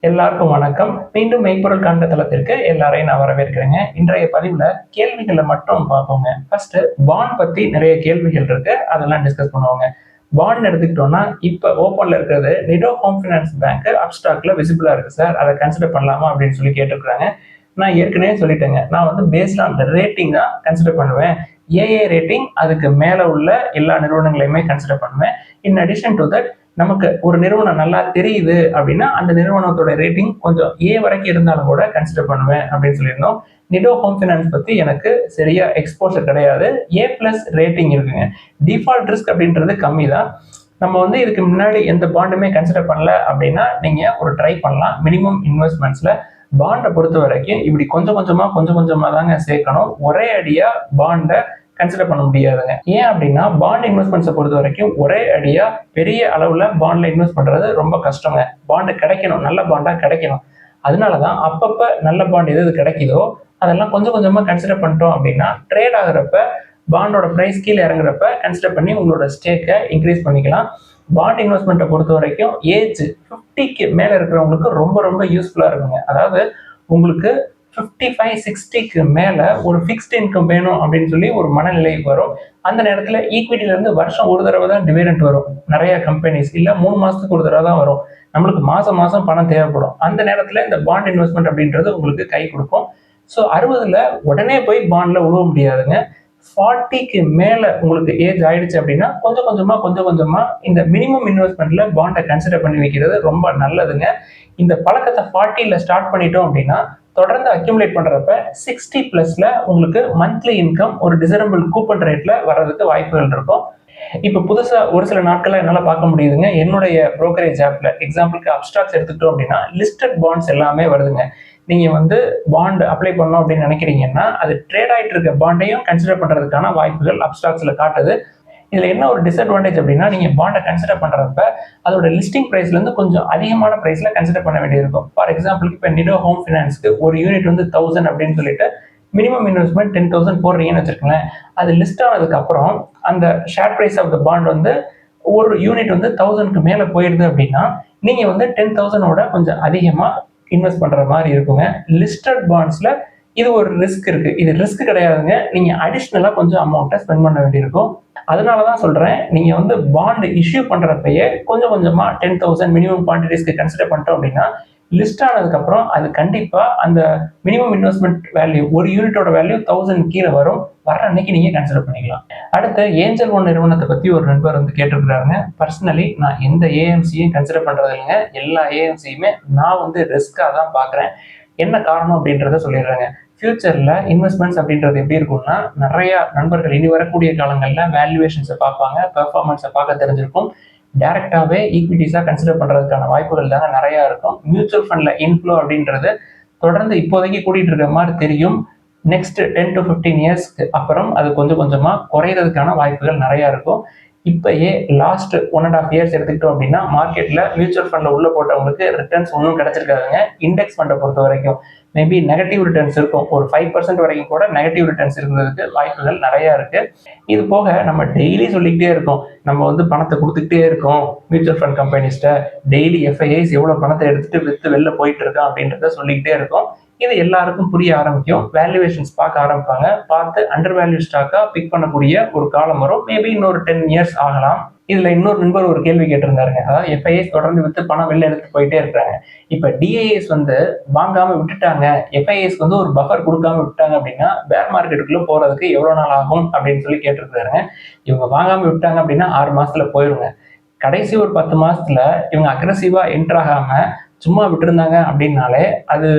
எல்லாருக்கும் வணக்கம். மீண்டும் மெய்ப்பொருள் காண்க தளத்திற்கு எல்லாரையும் நான் வரவேற்கிறேங்க. இன்றைய பதிவுல கேள்விகளை மட்டும் பார்ப்போங்க. ஃபர்ஸ்ட் பாண்ட் பத்தி நிறைய கேள்விகள் இருக்கு, அதெல்லாம் டிஸ்கஸ் பண்ணுவாங்க. பாண்ட் எடுத்துக்கிட்டோம்னா இப்ப ஓப்பன்ல இருக்கிறது நிடோ ஹோம் ஃபைனான்ஸ் பேங்க் அப்ஸ்டாக்ல விசிபிளா இருக்கு சார், அதை கன்சிடர் பண்ணலாமா அப்படின்னு சொல்லி கேட்டிருக்காங்க. நான் ஏற்கனவே சொல்லிட்டேங்க, நான் வந்து பேஸ்ட் ஆன் த ரேட்டிங் தான் கன்சிடர் பண்ணுவேன். ஏஏ ரேட்டிங் அதுக்கு மேல உள்ள எல்லா நிறுவனங்களையுமே கன்சிடர் பண்ணுவேன். இன் அடிஷன் டு தட் நமக்கு ஒரு நிறுவனம் நல்லா தெரியுது அப்படின்னா அந்த நிறுவனத்தோட ரேட்டிங் கொஞ்சம் ஏ வரைக்கும் இருந்தாலும் கூட கன்சிடர் பண்ணுவேன் அப்படின்னு சொல்லியிருந்தோம். நிடோ ஹோம் ஃபைனான்ஸ் பத்தி எனக்கு சரியா எக்ஸ்போசர் கிடையாது. ஏ பிளஸ் ரேட்டிங் இருக்குங்க. டிஃபால்ட் ரிஸ்க் அப்படின்றது கம்மி தான். நம்ம வந்து இதுக்கு முன்னாடி எந்த பாண்டுமே கன்சிடர் பண்ணல அப்படின்னா நீங்க ஒரு ட்ரை பண்ணலாம். மினிமம் இன்வெஸ்ட்மெண்ட்ஸ்ல பாண்டை பொறுத்த வரைக்கும் இப்படி கொஞ்சம் கொஞ்சமா தாங்க சேர்க்கணும். ஒரே அடியா பாண்டை கன்சிடர் பண்ண முடியாதுங்க. ஏன் அப்படின்னா பாண்ட் இன்வெஸ்ட்மெண்ட்ஸை பொறுத்த வரைக்கும் ஒரே அடியா பெரிய அளவுல பாண்ட்ல இன்வெஸ்ட் பண்றது ரொம்ப கஷ்டங்க. பாண்டு கிடைக்கணும், நல்ல பாண்டா கிடைக்கணும். அதனாலதான் அப்பப்ப நல்ல பாண்ட் எது கிடைக்குதோ அதெல்லாம் கொஞ்சம் கொஞ்சமா கன்சிடர் பண்ணிட்டோம் அப்படின்னா ட்ரேட் ஆகுறப்ப பாண்டோட பிரைஸ் கீழே இறங்குறப்ப கன்சிடர் பண்ணி உங்களோட ஸ்டேக்கை இன்க்ரீஸ் பண்ணிக்கலாம். பாண்ட் இன்வெஸ்ட்மெண்ட்டை பொறுத்த வரைக்கும் ஏஜ் 50க்கு மேல இருக்கிறவங்களுக்கு ரொம்ப ரொம்ப யூஸ்ஃபுல்லா இருக்குங்க. அதாவது உங்களுக்கு 55-60க்கு மேல ஒரு ஃபிக்ஸ்ட் இன்கம் வேணும் அப்படின்னு சொல்லி ஒரு மனநிலை வரும். அந்த நேரத்துல ஈக்விட்டில இருந்து வருஷம் ஒரு தடவை தான் டிவிடெண்ட் வரும். நிறைய கம்பெனிஸ் இல்ல 3 மாசத்துக்கு ஒரு தடவை தான் வரும். நம்மளுக்கு மாசம் மாசம் பணம் தேவைப்படும். அந்த நேரத்துல இந்த பாண்ட் இன்வெஸ்ட்மெண்ட் அப்படின்றது உங்களுக்கு கை கொடுக்கும். ஸோ 60ல உடனே போய் பாண்ட்ல உழுவ முடியாதுங்க. 40க்கு மேல உங்களுக்கு ஏஜ் ஆயிடுச்சு அப்படின்னா கொஞ்சம் கொஞ்சமா இந்த மினிமம் இன்வெஸ்ட்மெண்ட்ல பாண்டை கன்சிடர் பண்ணி வைக்கிறது ரொம்ப நல்லதுங்க. இந்த பழக்கத்தை 40ல ஸ்டார்ட் பண்ணிட்டோம் அப்படின்னா தொடர்ந்து அக்யூமுலேட் பண்றப்ப 60+ல உங்களுக்கு மந்த்லி இன்கம் ஒரு டிசரபிள் கூப்பன் ரேட்ல வர்றதுக்கு வாய்ப்புகள் இருக்கும். இப்ப புதுசா ஒரு சில நாட்கள்ல என்னால பார்க்க முடியுதுங்க. என்னுடைய புரோக்கரேஜ் ஆப்ல எக்ஸாம்பிளுக்கு அப்ஸ்டாக்ஸ் எடுத்துக்கிட்டோம் அப்படின்னா லிஸ்டட் பாண்ட்ஸ் எல்லாமே வருதுங்க. நீங்க வந்து பாண்ட் அப்ளை பண்ணணும் அப்படின்னு நினைக்கிறீங்கன்னா அது ட்ரேட் ஆயிட்டு இருக்க பாண்டையும் கன்சிடர் பண்றதுக்கான வாய்ப்புகள் அப்ஸ்டாக்ஸ்ல காட்டுது. இதுல என்ன ஒரு டிஸ்அட்வான்டேஜ் அப்படின்னா நீங்க பாண்டை கன்சிடர் பண்றப்ப அதோட லிஸ்டிங் பிரைஸ்ல இருந்து கொஞ்சம் அதிகமான பிரைஸ்ல கன்சிடர் பண்ண வேண்டியிருக்கும். ஃபார் எக்ஸாம்பிளுக்கு இப்போ நிடோ ஹோம் ஃபைனான்ஸ்க்கு ஒரு யூனிட் வந்து 1000 அப்படின்னு சொல்லிட்டு மினிமம் இன்வெஸ்ட்மெண்ட் 10,000 போடுறீங்கன்னு வச்சிருக்கேன். அது லிஸ்ட் ஆனதுக்கு அப்புறம் அந்த share price of the bond வந்து ஒரு யூனிட் வந்து 1000க்கு மேல போயிடுது அப்படின்னா நீங்க வந்து 10,000ஓட கொஞ்சம் அதிகமா இன்வெஸ்ட் பண்ற மாதிரி இருக்குங்க. லிஸ்டட் பாண்ட்ஸ்ல இது ஒரு ரிஸ்க் இருக்கு. இது ரிஸ்க் கிடையாதுங்க. நீங்க அடிஷ்னலா கொஞ்சம் அமௌண்ட்டை ஸ்பெண்ட் பண்ண வேண்டியிருக்கும். அதனாலதான் சொல்றேன், நீங்க வந்து பாண்ட் இஷ்யூ பண்றப்பயே கொஞ்சம் கொஞ்சமா 10,000 மினிமம் குவான்டிட்டிஸ்க்கு கன்சிடர் பண்ணிட்டோம் அப்படின்னா லிஸ்ட் ஆனதுக்கு அப்புறம் அது கண்டிப்பா அந்த மினிமம் இன்வெஸ்ட்மெண்ட் வேல்யூ ஒரு யூனிட்டோட வேல்யூ 1000 கீழே வரும். வர அன்னைக்கு நீங்க கன்சிடர் பண்ணிக்கலாம். அடுத்து ஏஞ்சல் ஒன் நிறுவனத்தை பத்தி ஒரு நண்பர் வந்து கேட்டிருக்கிறாருங்க. பர்சனலி நான் எந்த ஏஎம்சியும் கன்சிடர் பண்றது இல்லைங்க. எல்லா ஏஎம்சியுமே நான் வந்து ரிஸ்கா தான் பாக்குறேன். என்ன காரணம் அப்படின்றத சொல்லிடுறேங்க. ஃபியூச்சர்ல இன்வெஸ்ட்மெண்ட்ஸ் அப்படின்றது எப்படி இருக்கும்னா நிறைய நண்பர்கள் இனி வரக்கூடிய காலங்களில் வேல்யூவேஷன்ஸை பார்ப்பாங்க, பெர்ஃபார்மன்ஸை பார்க்க தெரிஞ்சிருக்கும். டைரக்டாவே ஈக்விட்டிஸா கன்சிடர் பண்றதுக்கான வாய்ப்புகள் தாங்க நிறைய இருக்கும். மியூச்சுவல் ஃபண்ட்ல இன்ஃப்ளோ அப்படின்றது தொடர்ந்து இப்போதைக்கு கூட்டிட்டு இருக்க மாதிரி தெரியும். நெக்ஸ்ட் 10 to 15 இயர்ஸ்க்கு அப்புறம் அது கொஞ்சம் கொஞ்சமா குறையிறதுக்கான வாய்ப்புகள் நிறைய இருக்கும். இப்பயே லாஸ்ட் 1.5 இயர்ஸ் எடுத்துக்கிட்டோம் அப்படின்னா மார்க்கெட்ல மியூச்சுவல் ஃபண்ட்ல உள்ள போட்டவங்களுக்கு ரிட்டர்ன்ஸ் ஒன்றும் கிடைச்சிருக்காதுங்க. இண்டெக்ஸ் ஃபண்டை பொறுத்த வரைக்கும் மேபி நெகட்டிவ் ரிட்டர்ன்ஸ் இருக்கும். ஒரு 5% வரைக்கும் கூட நெகட்டிவ் ரிட்டர்ன்ஸ் இருக்கிறதுக்கு வாய்ப்புகள் நிறைய இருக்கு. இது போக நம்ம டெய்லி சொல்லிக்கிட்டே இருக்கோம், நம்ம வந்து பணத்தை கொடுத்துக்கிட்டே இருக்கோம் மியூச்சுவல் ஃபண்ட் கம்பெனிஸ்ட. டெய்லி எஃப்ஐஐஸ் எவ்வளவு பணத்தை எடுத்துட்டு வித்து வெளில போயிட்டு இருக்கான் அப்படின்றத சொல்லிக்கிட்டே இருக்கோம். இது எல்லாருக்கும் புரிய ஆரம்பிக்கும். வேல்யூவேஷன்ஸ் பார்க்க ஆரம்பிப்பாங்க. பார்த்து அண்டர் வேல்யூ ஸ்டாக்கா பிக் பண்ணக்கூடிய ஒரு காலம் வரும். மேபி இன்னொரு 10 இயர்ஸ் ஆகலாம். இதுல இன்னொரு நண்பர் ஒரு கேள்வி கேட்டிருந்தாருங்க. அதாவது எஃப்ஐஎஸ் தொடர்ந்து வித்து பணம் வெளில எடுத்து போயிட்டே இருக்காங்க. இப்ப டிஐஎஸ் வந்து வாங்காம விட்டுட்டாங்க, எஃப்ஐஎஸ் வந்து ஒரு பஃபர் கொடுக்காம விட்டாங்க அப்படின்னா பேர் மார்க்கெட்டுக்குள்ள போறதுக்கு எவ்வளவு நாள் ஆகும் அப்படின்னு சொல்லி கேட்டிருக்காருங்க. இவங்க வாங்காம விட்டாங்க அப்படின்னா 6 மாசத்துல போயிருங்க. கடைசி ஒரு 10 மாசத்துல இவங்க அக்ரெசிவா என்டர் ஆகாம சும்மா விட்டுருந்தாங்க அப்படின்னாலே அது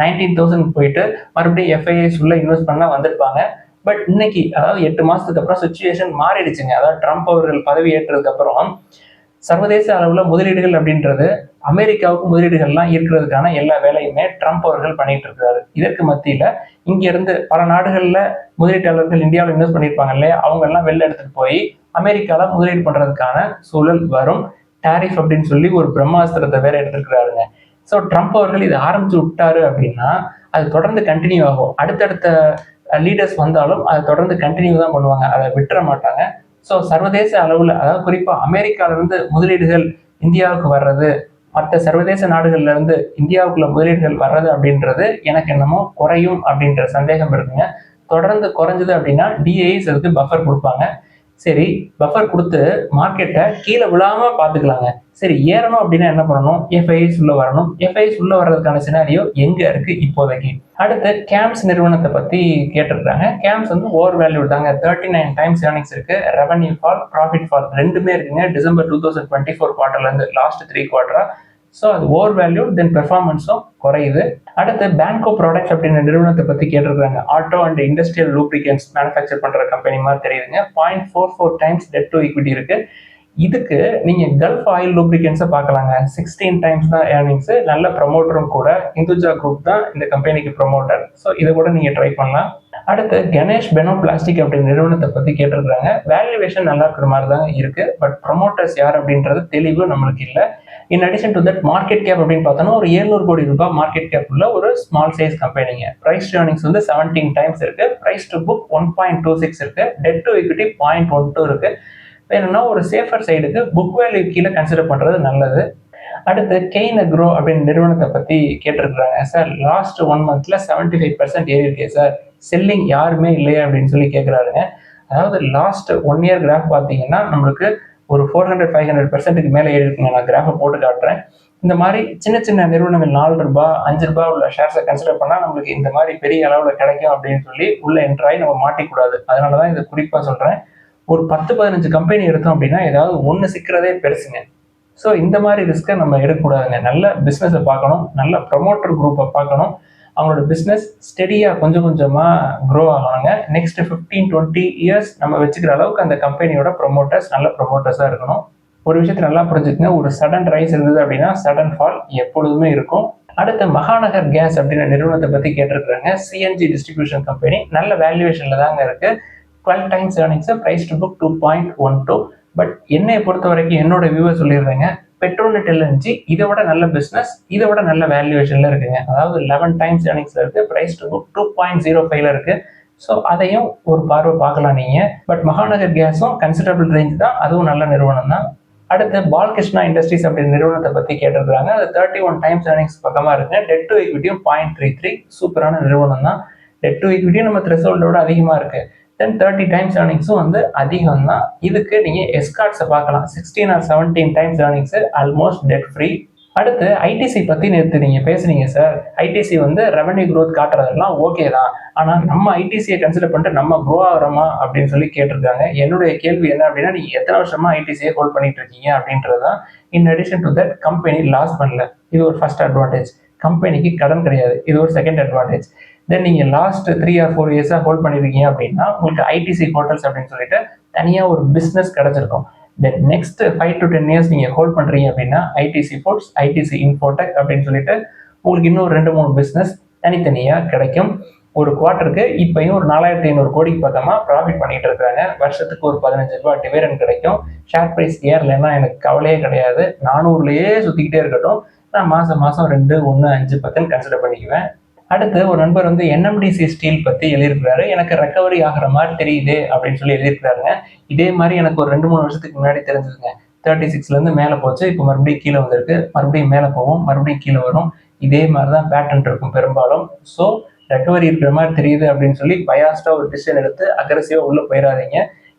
19,000 போயிட்டு மறுபடியும் எஃப்ஐஎஸ் உள்ள இன்வெஸ்ட் பண்ண வந்திருப்பாங்க. பட் இன்னைக்கு அதாவது 8 மாசத்துக்கு அப்புறம் சுச்சுவேஷன் மாறிடுச்சுங்க. அதாவது ட்ரம்ப் அவர்கள் பதவி ஏற்றதுக்கு அப்புறம் சர்வதேச அளவுல முதலீடுகள் அப்படின்றது அமெரிக்காவுக்கு முதலீடுகள்லாம் இருக்கிறதுக்கான எல்லா வேலையுமே ட்ரம்ப் அவர்கள் பண்ணிட்டு இருக்காரு. இதற்கு மத்தியில இங்க இருந்து பல நாடுகள்ல முதலீட்டாளர்கள் இந்தியாவில் இன்வெஸ்ட் பண்ணியிருப்பாங்க இல்லையா, அவங்க எல்லாம் வெளில எடுத்துட்டு போய் அமெரிக்கால முதலீடு பண்றதுக்கான சூழல் வரும். டாரிஃப் அப்படின்னு சொல்லி ஒரு பிரம்மாஸ்திரத்தை வேற எடுத்துருக்கிறாருங்க. ஸோ ட்ரம்ப் அவர்கள் இதை ஆரம்பிச்சு விட்டாரு அப்படின்னா அது தொடர்ந்து கண்டினியூ ஆகும். அடுத்தடுத்த லீடர்ஸ் வந்தாலும் அதை தொடர்ந்து கண்டினியூ தான் பண்ணுவாங்க, அதை விட்டுற மாட்டாங்க. ஸோ சர்வதேச அளவில் அதாவது குறிப்பாக அமெரிக்காவிலிருந்து முதலீடுகள் இந்தியாவுக்கு வர்றது மற்ற சர்வதேச நாடுகள்ல இருந்து இந்தியாவுக்குள்ள முதலீடுகள் வர்றது அப்படின்றது எனக்கு என்னமோ குறையும் அப்படின்ற சந்தேகம் இருக்குங்க. தொடர்ந்து குறைஞ்சது அப்படின்னா டிஐஸ் அதுக்கு பஃபர் கொடுப்பாங்க. சரி, பஃபர் கொடுத்து மார்க்கெட்டை கீழே விழாம பாத்துக்கலாங்க. சரி, ஏறணும் அப்படின்னா என்ன பண்ணணும்? எஃப்ஐஎஸ் உள்ள வரணும். எஃப்ஐஎஸ் உள்ள வர்றதுக்கான சினாரியோ எங்க இருக்கு இப்போதைக்கு? அடுத்து கேம்ஸ் நிறுவனத்தை பத்தி கேட்டிருக்காங்க. கேம்ஸ் வந்து ஓவர் வேல்யூ தாங்க. 39 டைம்ஸ் ஏர்னிங்ஸ் இருக்கு. ரெவன்யூ ஃபால், ப்ராஃபிட் ஃபால் ரெண்டுமே இருக்குங்க. டிசம்பர் 2024 குவார்டர்ல இருந்து லாஸ்ட் 3 குவார்டரா. ஸோ அது ஓவர் வேல்யூ, தென் பெர்ஃபார்மன்ஸும் குறையுது. அடுத்து பேங்கோ ப்ராடக்ட்ஸ் அப்படின்ற நிறுவனத்தை பத்தி கேட்டிருக்காங்க. Auto and industrial lubricants manufacture பண்ற கம்பெனி மாதிரி தெரியுதுங்க. 0.44 டைம்ஸ் டெட் டு ஈக்விட்டி இருக்கு. இதுக்கு நீங்க கல்ஃப் ஆயில் லூப்ரிகன்ஸை பார்க்கலாங்க. 16 டைம்ஸ் தான் ஏர்னிங்ஸ். நல்ல ப்ரமோட்டரும் கூட. இந்துஜா குரூப் தான் இந்த கம்பெனிக்கு ப்ரமோட்டர். ஸோ இதை கூட நீங்க ட்ரை பண்ணலாம். அடுத்து கணேஷ் பெனோ பிளாஸ்டிக் அப்படின்ற நிறுவனத்தை பத்தி கேட்டிருக்காங்க. வேல்யூவேஷன் நல்லா இருக்கிற மாதிரி தான் இருக்கு. பட் ப்ரமோட்டர்ஸ் யார் அப்படின்றது தெளிவு நம்மளுக்கு இல்லை. In addition to that market cap அப்படின்னு பார்த்தோம்னா ஒரு 700 கோடி ரூபாய் மார்க்கெட் கேப் உள்ள ஒரு ஸ்மால் சைஸ் கம்பெனிங்க. பிரைஸ் டு ஏர்னிங்ஸ் வந்து 17 டைம்ஸ் இருக்கு. பிரைஸ் டு புக் 1.26 இருக்கு. டெட் டு ஈக்விட்டி 0.12 இருக்கு. வேணும்னா ஒரு சேஃபர் சைடுக்கு புக் வேல்யூ கீழே கன்சிடர் பண்றது நல்லது. அடுத்து கெயின் அக்ரோ அப்படின்னு நிறுவனத்தை பத்தி கேட்டிருக்கிறாங்க. சார் லாஸ்ட் 1 மந்த்ல 75% ஏறி இருக்கே சார், செல்லிங் யாருமே இல்லையா அப்படின்னு சொல்லி கேட்குறாருங்க. அதாவது லாஸ்ட் 1 இயர் கிராஃப் பார்த்தீங்கன்னா நம்மளுக்கு ஒரு 400-500% மேலே ஏறி இருக்குங்க. நான் கிராஃபை போட்டு காட்டுறேன். இந்த மாதிரி சின்ன சின்ன நிறுவனங்கள் 4 ரூபாய் 5 ரூபாய் உள்ள ஷேர்ஸை கன்சிடர் பண்ணால் நம்மளுக்கு இந்த மாதிரி பெரிய அளவில் கிடைக்கும் அப்படின்னு சொல்லி உள்ள என்ட்ராகி நம்ம மாட்டிக்கூடாது. அதனால தான் இதை குறிப்பாக சொல்கிறேன். ஒரு 10-15 கம்பெனி எடுத்தோம் அப்படின்னா ஏதாவது ஒன்று சிக்கிறதே பெருசுங்க. ஸோ இந்த மாதிரி ரிஸ்க்கை நம்ம எடுக்கக்கூடாதுங்க. நல்ல பிஸ்னஸை பார்க்கணும், நல்ல ப்ரொமோட்டர் குரூப்பை பார்க்கணும். அவங்களோட பிஸ்னஸ் ஸ்டெடியாக கொஞ்சம் கொஞ்சமாக க்ரோ ஆகணுங்க. நெக்ஸ்ட் 15-20 இயர்ஸ் நம்ம வச்சுக்கிற அளவுக்கு அந்த கம்பெனியோட ப்ரொமோட்டர்ஸ் நல்ல ப்ரொமோட்டர்ஸாக இருக்கணும். ஒரு விஷயத்தை நல்லா புரிஞ்சுக்கங்க. ஒரு சடன் ரைஸ் இருந்தது அப்படின்னா சடன் ஃபால் எப்பொழுதுமே இருக்கும். அடுத்து மகாநகர் கேஸ் அப்படின்ற நிறுவனத்தை பற்றி கேட்டிருக்கிறாங்க. CNG distribution company. நல்ல வேல்யூவேஷனில் தாங்க இருக்கு. 12 times earnings, price to book 2.12. But என்னை பொறுத்த வரைக்கும் என்னோட வியூவை சொல்லிடுறேங்க. பெட்ரோநெட் எல்என்ஜி இதை விட நல்ல பிஸ்னஸ், இதை விட நல்ல வேல்யூவேஷன்ல இருக்குங்க. அதாவது 11 டைம்ஸ் ஏர்னிங்ஸ்ல இருக்கு. பிரைஸ் டு புக் 2.05ல இருக்கு. ஸோ அதையும் ஒரு பார்வை பார்க்கலாம் நீங்க. பட் மகாநகர் கேஸும் கன்சிடரபிள் ரேஞ்ச் தான், அதுவும் நல்ல நிறுவனம் தான். அடுத்து பால்கிருஷ்ணா இண்டஸ்ட்ரீஸ் அப்படின்ற நிறுவனத்தை பத்தி கேட்டிருக்காங்க. அது 31 டைம்ஸ் ஏர்னிங்ஸ் பக்கமா இருக்கு. டெட் டு ஈக்விட்டியும் 0.33. சூப்பரான நிறுவனம் தான். டெட் டு ஈக்விட்டியும் நம்ம த்ரெஷோல்டோட அதிகமா இருக்கு. தென் 30 டைம்ஸ் ஏர்னிங்ஸும் வந்து அதிகம் தான். இதுக்கு நீங்க எஸ்கார்ட்ஸை பார்க்கலாம். 16 or 17 times earnings, almost debt free. அடுத்து ஐடிசி பத்தி நேற்று நீங்க பேசுனீங்க சார். ஐடிசி வந்து ரெவன்யூ க்ரோத் காட்டுறதெல்லாம் ஓகே தான், ஆனா நம்ம ஐடிசியை கன்சிடர் பண்ணிட்டு நம்ம க்ரோ ஆகிறோமா அப்படின்னு சொல்லி கேட்டிருக்காங்க. என்னுடைய கேள்வி என்ன அப்படின்னா, நீங்க எத்தனை வருஷமா ஐடிசியை ஹோல்ட் பண்ணிட்டு இருக்கீங்க அப்படின்றதுதான். In addition to that company loss பண்ணல, இது ஒரு ஃபர்ஸ்ட் அட்வான்டேஜ். கம்பெனிக்கு கடன் கிடையாது, இது ஒரு செகண்ட் அட்வான்டேஜ். தென் நீங்கள் லாஸ்ட் 3 or 4 இயர்ஸாக ஹோல்ட் பண்ணியிருக்கீங்க அப்படின்னா உங்களுக்கு ஐடிசி ஹோட்டல்ஸ் அப்படின்னு சொல்லிட்டு தனியாக ஒரு பிஸ்னஸ் கிடைச்சிருக்கும். தென் நெக்ஸ்ட் 5 to 10 இயர்ஸ் நீங்கள் ஹோல்ட் பண்ணுறீங்க அப்படின்னா ஐடிசி ஃபுட்ஸ், ஐடிசி இன்ஃபோடெக் அப்படின்னு சொல்லிட்டு உங்களுக்கு இன்னும் 2-3 பிஸ்னஸ் தனித்தனியாக கிடைக்கும். ஒரு குவார்ட்டருக்கு இப்பயும் ஒரு 4500 கோடிக்கு பக்கமாக ப்ராஃபிட் பண்ணிட்டு இருக்காங்க. வருஷத்துக்கு ஒரு 15 ரூபாய் டிவிடெண்ட் கிடைக்கும். ஷேர் ப்ரைஸ் ஏறலைன்னா எனக்கு கவலையே கிடையாது. 400லேயே சுற்றிக்கிட்டே இருக்கட்டும். நான் மாதம் 2, 1, 5, 10 கன்சிடர் பண்ணிக்குவேன். அடுத்து ஒரு நண்பர் வந்து என்எம்டிசி ஸ்டீல் பற்றி எழுதியிருக்கிறாரு. எனக்கு ரெக்கவரி ஆகிற மாதிரி தெரியுது அப்படின்னு சொல்லி எழுதியிருக்கிறாருங்க. இதே மாதிரி எனக்கு ஒரு 2-3 வருஷத்துக்கு முன்னாடி தெரிஞ்சதுங்க. 36லேருந்து மேலே போச்சு, இப்போ மறுபடியும் கீழே வந்திருக்கு, மறுபடியும் மேலே போகும், மறுபடியும் கீழே வரும். இதே மாதிரி தான் பேட்டர்ன் இருக்கும் பெரும்பாலும். ஸோ ரெக்கவரி இருக்கிற மாதிரி தெரியுது அப்படின்னு சொல்லி பயாஸ்டாக ஒரு டிசிஷன் எடுத்து அக்ரெசிவாக உள்ளே போயிடாதீங்க.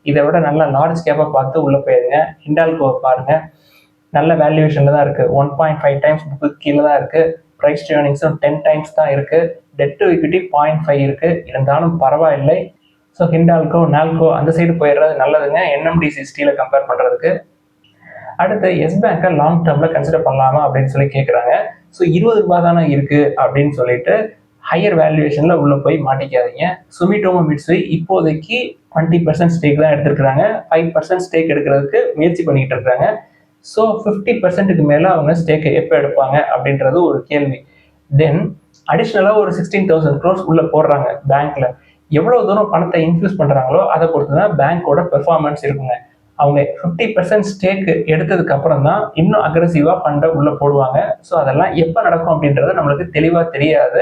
இதை விட நல்லா லார்ஜ் கேப்பாக பார்த்து உள்ளே போயிருங்க. ஹிண்டால்கோவை பாருங்க, நல்ல வேல்யூவேஷனில் தான் இருக்குது. 1.5 டைம்ஸ் புக்கு கீழே தான் இருக்குது. ப்ரைஸ் டு ஏர்னிங்ஸும் 10 டைம்ஸ் தான் இருக்கு. டெட் டு ஈக்விட்டி 0.5 இருக்கு. இருந்தாலும் பரவாயில்லை. ஸோ ஹிண்டால்கோ, நால்கோ அந்த சைடு போயிடுறது நல்லதுங்க, என்எம்டிசி ஸ்டீலை கம்பேர் பண்ணுறதுக்கு. அடுத்து எஸ் பேங்கை லாங் டேர்மில் கன்சிடர் பண்ணலாமா அப்படின்னு சொல்லி கேட்குறாங்க. ஸோ 20 ரூபாய் தானே இருக்குது அப்படின்னு சொல்லிட்டு ஹையர் வேல்யூவேஷனில் உள்ளே போய் மாட்டிக்காதீங்க. சுமிட்டோமோ மிட்சுய் இப்போதைக்கு 20% ஸ்டேக் தான் எடுத்துருக்குறாங்க. 5% ஸ்டேக் எடுக்கிறதுக்கு முயற்சி பண்ணிக்கிட்டு இருக்காங்க. ஸோ 50%க்கு மேலே அவங்க ஸ்டேக்கை எப்போ எடுப்பாங்க அப்படின்றது ஒரு கேள்வி. தென் அடிஷ்னலாக ஒரு 16,000 crores உள்ளே போடுறாங்க பேங்க்கில். எவ்வளோ தூரம் பணத்தை இன்ஃபியூஸ் பண்ணுறாங்களோ அதை பொறுத்து தான் பேங்க்கோட பெர்ஃபார்மன்ஸ் இருக்குங்க. அவங்க 50% ஸ்டேக் எடுத்ததுக்கு அப்புறம் தான் இன்னும் அக்ரெசிவாக ஃபண்டை உள்ளே போடுவாங்க. ஸோ அதெல்லாம் எப்போ நடக்கும் அப்படின்றது நம்மளுக்கு தெளிவாக தெரியாது.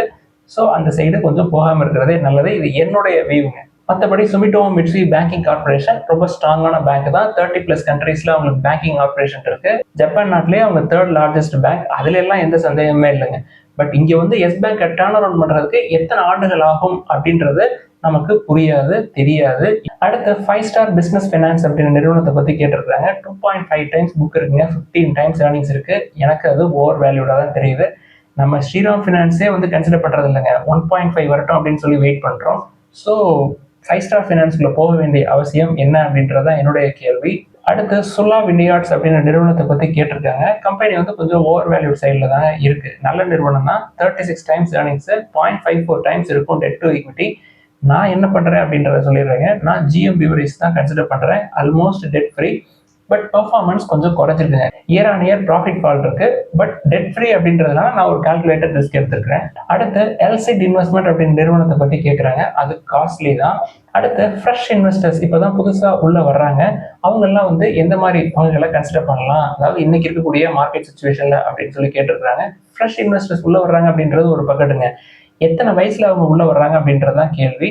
ஸோ அந்த சைடு கொஞ்சம் போகாமல் இருக்கிறதே நல்லது. இது என்னுடைய வியூங்க. மற்றபடி சுமிட்டோமோ மிட்சுபிஷி பேங்கிங் கார்பரேஷன் ரொம்ப ஸ்ட்ராங்கான பேங்க் தான். 30+ கண்ட்ரீஸ்ல அவங்களுக்கு பேங்கிங் ஆப்ரேஷன் இருக்கு. ஜப்பான் நாட்டிலேயே அவங்க 3rd லார்ஜஸ்ட் பேங்க். அதுல எல்லாம் எந்த சந்தேகமே இல்லைங்க. பட் இங்க வந்து எஸ் பேங்க் டர்ன் அரவுண்ட் பண்றதுக்கு எத்தனை ஆண்டுகள் ஆகும் அப்படின்றது நமக்கு புரியாது, தெரியாது. அடுத்து 5 ஸ்டார் பிசினஸ் ஃபைனான்ஸ் அப்படின்ற நிறுவனத்தை பத்தி கேட்டிருக்காங்க. 2.5 டைம்ஸ் புக் இருக்குங்க, 15 டைம்ஸ் ஏர்னிங்ஸ் இருக்கு. எனக்கு அது ஓவர் வேல்யூடா தான் தெரியுது. நம்ம ஸ்ரீராம் ஃபினான்ஸே வந்து கன்சிடர் பண்றது இல்லைங்க. 1.5 வரட்டும் அப்படின்னு சொல்லி வெயிட் பண்றோம். ஸோ 5 ஸ்டார் ஃபைனான்ஸ்குள்ள போக வேண்டிய அவசியம் என்ன அப்படின்றதான் என்னுடைய கேள்வி. அடுத்து சுல்லா விண்டியார்ட்ஸ் அப்படின்ற நிறுவனத்தை பத்தி கேட்டிருக்காங்க. கம்பெனி வந்து கொஞ்சம் ஓவர் வேல்யூ சைட்ல தான் இருக்கு. நல்ல நிறுவனம் தான். 36 டைம்ஸ் ஏர்னிங்ஸ், 0.54 டைம்ஸ் இருக்கும் டெட் டு ஈக்விட்டி. நான் என்ன பண்றேன் அப்படின்றத சொல்லிடுறேங்க. நான் ஜிஎம் பிவரேஜ் தான் கன்சிடர் பண்றேன். Almost debt free. But performance கொஞ்சம் குறைஞ்சிருக்குங்க. Year on year profit fall இருக்கு. பட் டெட் ஃப்ரீ அப்படின்றதுனால நான் ஒரு கால்குலேட்டர் ரிஸ்க் எடுத்துருக்கேன். அடுத்து எல்சிட் இன்வெஸ்ட்மெண்ட் அப்படின்னு நிறுவனத்தை பத்தி கேட்குறாங்க. அது காஸ்ட்லி தான். அடுத்து ஃப்ரெஷ் இன்வெஸ்டர்ஸ் இப்போதான் புதுசா உள்ள வர்றாங்க. அவங்க எல்லாம் வந்து எந்த மாதிரி அவங்களை கன்சிடர் பண்ணலாம், அதாவது இன்னைக்கு இருக்கக்கூடிய மார்க்கெட் சுச்சுவேஷன்ல அப்படின்னு சொல்லி கேட்டிருக்காங்க. ஃப்ரெஷ் இன்வெஸ்டர்ஸ் உள்ள வர்றாங்க அப்படின்றது ஒரு பக்கெட்டுங்க. எத்தனை வயசுல அவங்க உள்ள வர்றாங்க அப்படின்றதான் கேள்வி.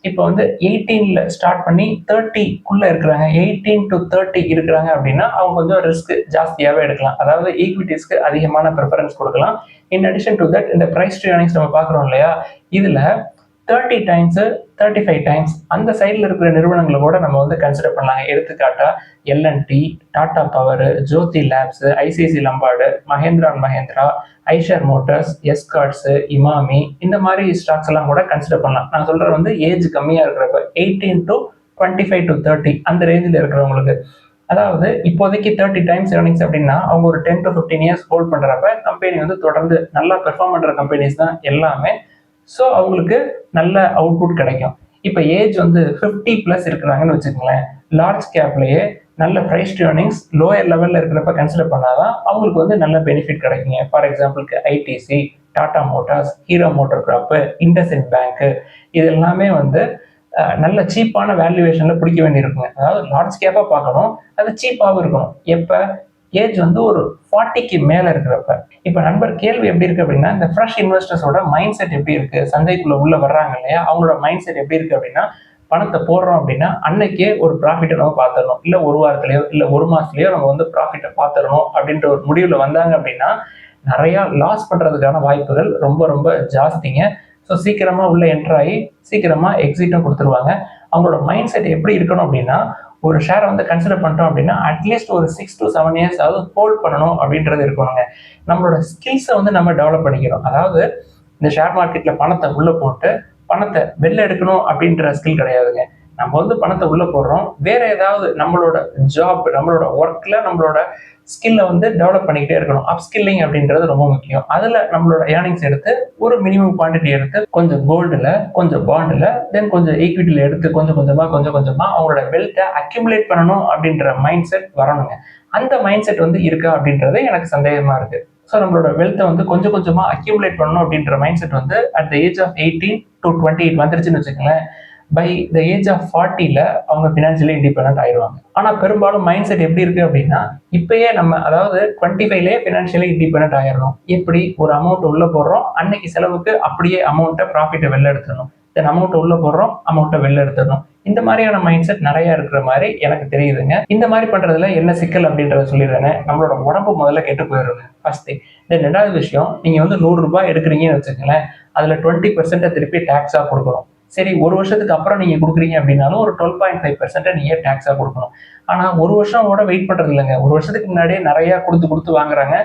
இப்போ வந்து 18ல ஸ்டார்ட் பண்ணி 30க்குள்ள இருக்கிறாங்க, 18 to 30 இருக்கிறாங்க அப்படின்னா அவங்க கொஞ்சம் ரிஸ்க் ஜாஸ்தியாகவே எடுக்கலாம். அதாவது ஈக்விட்டிஸ்க்கு அதிகமான ப்ரிஃபரன்ஸ் கொடுக்கலாம். இன் அடிஷன் டு தட் இந்த பிரைஸ் டு ஏர்னிங்ஸ் நம்ம பார்க்குறோம் இல்லையா, இதுல 30 டைம்ஸ் 35 டைம்ஸ் அந்த சைடில் இருக்கிற நிறுவனங்களை கூட நம்ம வந்து கன்சிடர் பண்ணலாங்க. எடுத்துக்காட்டா L and T, Tata Power, Jyothy Labs, ICICI Lombard, Mahindra and Mahindra, Eicher Motors, Escorts, Emami, இந்த மாதிரி ஸ்டாக்ஸ் எல்லாம் கூட கன்சிடர் பண்ணலாம். நான் சொல்றது வந்து ஏஜ் கம்மியா இருக்கிறப்ப 18 to 25 to 30 அந்த ரேஞ்சில் இருக்கிறவங்களுக்கு. அதாவது இப்போதைக்கு 30 டைம்ஸ் ஏர்னிங்ஸ் அப்படின்னா அவங்க ஒரு 10 to 15 இயர்ஸ் ஹோல்ட் பண்றப்ப கம்பெனி வந்து தொடர்ந்து நல்லா பெர்ஃபார்ம் பண்ற கம்பெனிஸ் தான் எல்லாமே. ஸோ அவங்களுக்கு நல்ல அவுட்புட் கிடைக்கும். இப்போ ஏஜ் வந்து 50+ இருக்கிறாங்கன்னு வச்சுக்கோங்களேன், லார்ஜ் கேப்லேயே நல்ல ப்ரைஸ் டு ஏர்னிங்ஸ் லோயர் லெவலில் இருக்கிறப்ப கன்சிடர் பண்ணாதான் அவங்களுக்கு வந்து நல்ல பெனிஃபிட் கிடைக்குங்க. ஃபார் எக்ஸாம்பிளுக்கு ITC, Tata Motors, Hero MotoCorp, IndusInd பேங்க்கு, இது எல்லாமே வந்து நல்ல சீப்பான வேல்யூவேஷன்ல பிடிக்க வேண்டியிருக்குங்க. அதாவது லார்ஜ் கேப்பாக பார்க்கணும், அது சீப்பாகவும் இருக்கணும். எப்போ ஏஜ் வந்து ஒரு 40க்கு மேல இருக்கிறப்ப. இப்ப நண்பர் கேள்வி எப்படி இருக்கு அப்படின்னா, இந்த ஃப்ரெஷ் இன்வெஸ்டர்ஸோட மைண்ட் செட் எப்படி இருக்கு, சந்தைக்குள்ள உள்ள வர்றாங்க இல்லையா, அவங்களோட மைண்ட் செட் எப்படி இருக்கு அப்படின்னா, பணத்தை போடுறோம் அப்படின்னா அன்னைக்கே ஒரு ப்ராஃபிட்டை நம்ம பார்த்துடணும், இல்ல ஒரு வாரத்திலயோ இல்ல ஒரு மாசத்துலயோ நம்ம வந்து ப்ராஃபிட்டை பார்த்துடணும் அப்படின்ற ஒரு முடிவுல வந்தாங்க அப்படின்னா நிறைய லாஸ் பண்றதுக்கான வாய்ப்புகள் ரொம்ப ரொம்ப ஜாஸ்திங்க. ஸோ சீக்கிரமா உள்ள என்டர் ஆகி சீக்கிரமா எக்ஸிட்டும் கொடுத்துருவாங்க. அவங்களோட மைண்ட் செட் எப்படி இருக்கணும் அப்படின்னா, ஒரு ஷேரை வந்து கன்சிடர் பண்ணிட்டோம் அப்படின்னா அட்லீஸ்ட் ஒரு 6 to 7 இயர்ஸ் அதாவது ஹோல்ட் பண்ணணும் அப்படின்றது இருக்கணுங்க. நம்மளோட ஸ்கில்ஸை வந்து நம்ம டெவலப் பண்ணிக்கிறோம். அதாவது இந்த ஷேர் மார்க்கெட்ல பணத்தை உள்ள போட்டு பணத்தை வெளில எடுக்கணும் அப்படின்ற ஸ்கில் கிடையாதுங்க. நம்ம வந்து பணத்தை உள்ள போடுறோம், வேற ஏதாவது நம்மளோட ஜாப், நம்மளோட ஒர்க்ல நம்மளோட ஸ்கில்லை வந்து டெவலப் பண்ணிக்கிட்டே இருக்கணும். அப்ஸ்கில்லிங் அப்படின்றது ரொம்ப முக்கியம். அதுல நம்மளோட ஏர்னிங்ஸ் எடுத்து ஒரு மினிமம் குவான்டிட்டி எடுத்து கொஞ்சம் கோல்டுல, கொஞ்சம் பாண்டுல, தென் கொஞ்சம் ஈக்விட்டியில எடுத்து கொஞ்சம் கொஞ்சமா அவங்களோட வெல்த்தை அக்யூமுலேட் பண்ணணும் அப்படின்ற மைண்ட் செட் வரணுங்க. அந்த மைண்ட் செட் வந்து இருக்கா அப்படின்றது எனக்கு சந்தேகமா இருக்கு. ஸோ நம்மளோட வெல்த்தை வந்து கொஞ்சம் கொஞ்சமா அக்யூமுலேட் பண்ணணும் அப்படின்ற மைண்ட் செட் வந்து at the age of 18 to 28 வந்துருச்சுன்னு வச்சுக்கோங்களேன், பை த ஏஜ் ஆஃப் 40ல அவங்க ஃபினான்ஷியலி இண்டிபெண்டன்ட் ஆயிடுவாங்க. ஆனால் பெரும்பாலும் மைண்ட் செட் எப்படி இருக்கு அப்படின்னா, இப்பயே நம்ம அதாவது 25லேயே ஃபினான்ஷியலி இண்டிபெண்டன்ட் ஆயிடணும். எப்படி ஒரு அமௌண்ட் உள்ள போடுறோம், அன்னைக்கு செலவுக்கு அப்படியே அமௌண்ட்டை ப்ராஃபிட்டை வெளில எடுத்துடணும், தென் அமௌண்ட்டை உள்ள போடுறோம், அமௌண்ட்டை வெளில எடுத்துடணும். இந்த மாதிரியான மைண்ட் செட் நிறைய இருக்கிற மாதிரி எனக்கு தெரியுதுங்க. இந்த மாதிரி பண்றதுல என்ன சிக்கல் அப்படின்றத சொல்லிடுறேங்க. நம்மளோட உடம்பு முதல்ல கெட்டு போயிடுங்க ஃபர்ஸ்ட் திங். தென் ரெண்டாவது விஷயம், நீங்க வந்து 100 ரூபாய் எடுக்கிறீங்கன்னு வச்சுக்கோங்களேன், அதுல 20% திருப்பி டாக்ஸா கொடுக்கணும். சரி, ஒரு வருஷத்துக்கு அப்புறம் நீங்க கொடுக்குறீங்க அப்படின்னாலும் ஒரு 12.5% நீங்க டாக்ஸா கொடுக்கணும். ஆனா ஒரு வருஷமோட வெயிட் பண்றது இல்லைங்க. ஒரு வருஷத்துக்கு முன்னாடியே நிறைய கொடுத்து வாங்குறாங்க.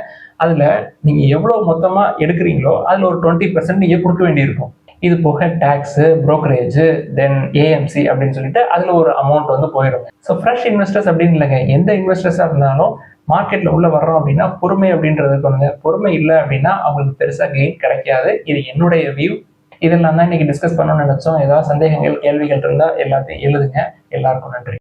அதுல நீங்க எவ்வளவு மொத்தமா எடுக்கிறீங்களோ அதுல ஒரு 20% நீங்க கொடுக்க வேண்டியிருக்கும். இது போக டாக்ஸ், புரோக்கரேஜ், தென் ஏஎம்சி அப்படின்னு சொல்லிட்டு அதுல ஒரு அமௌண்ட் வந்து போயிடும். ஸோ ஃப்ரெஷ் இன்வெஸ்டர்ஸ் அப்படின்னு இல்லைங்க, எந்த இன்வெஸ்டர்ஸா இருந்தாலும் மார்க்கெட்ல உள்ள வர்றோம் அப்படின்னா பொறுமை அப்படின்றது கொண்டுங்க. பொறுமை இல்லை அப்படின்னா அவங்களுக்கு பெருசா கெயின் கிடைக்காது. இது என்னுடைய வியூ. இதெல்லாம் தான் இன்னைக்கு டிஸ்கஸ் பண்ணணும்னு நினைச்சோம். ஏதாவது சந்தேகங்கள், கேள்விகள் இருந்தா எல்லாத்தையும் எழுதுங்க. எல்லாருக்கும் நன்றி.